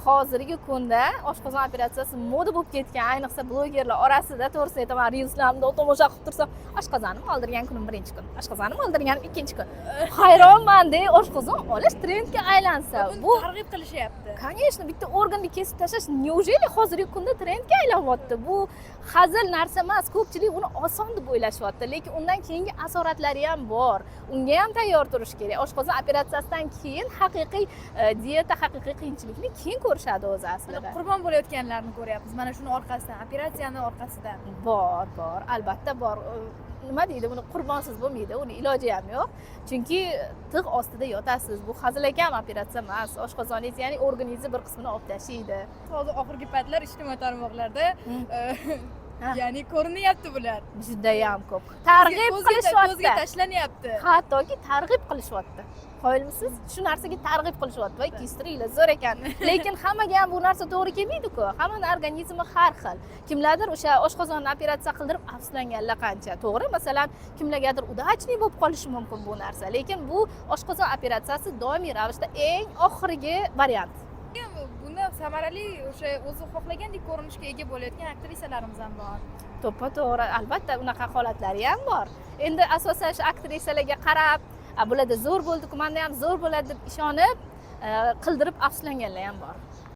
hozirgi kunda oshqozon operatsiyasi moda bo'lib ketgan, ayniqsa blogerlar orasida to'g'risini aytaman, reelslarni tomosha qilib tursam, oshqozonimni oldirgan kunim birinchi kun, oshqozonimni oldirganim ikkinchi kun. Hayronman-da, oshqozon olish trendga aylansa, bu targ'ib qilishyapti. Конечно, bitta organni kesib tashlash неужели hozirgi kunda trendga aylanyapti? Bu hazil narsa emas, ko'pchilik uni oson deb o'ylashyapti, lekin undan keyingi asoratlari ham bor. Unga ham tayyor turish kerak. Oshqozon operatsiyasidan keyin haqiqiy dieta, haqiqiy qiyinchilikni keyin ko'rishadi o'zi aslida. Qurbon bo'layotganlarni ko'ryapmiz. Mana shuni orqasidan, operatsiyani orqasidan. Bor, albatta bor. Nima deydi, buni qurbonsiz bo'lmaydi, uni iloji ham yo'q. Chunki tig' ostida yotasiz. Bu hazilakam operatsiya emas. Oshqozoningiz, ya'ni organizm bir qismini olib tashlaydi. Hozir oxirgi paytlar ijtimoiy tarmoqlarda ya'ni ko'rinyapti bular. Juda ham ko'p. Targ'ib qilishyapti. Ko'zga tashlanyapti. Hattoki targ'ib qilishyapti. Qoyilmisiz? Shu narsaga targ'ib qilishyapti. Voy, kestiringlar, zo'r ekan. Lekin hammaga ham bu narsa to'g'ri kelmaydi-ku. Hammaning organizmi har xil. Kimlardir o'sha oshqozonni operatsiya qildirib afsuslanganlar qancha. To'g'ri, masalan, kimlargadir udachniy bo'lib qolishi mumkin bu narsa. Lekin bu oshqozon operatsiyasi doimiy ravishda eng oxirgi variant. Buni samarali o'sha o'zi xohlagandek ko'rinishga ega bo'layotgan aktrisalarimiz ham bor. To'ppa-to'g'ri, albatta unaqa holatlari ham bor. Endi asosan shu aktrisalarga qarab, bularda zo'r bo'ldi-ku, menda ham zo'r bo'ladi deb ishonib, qildirib afsuslanganlar ham bor.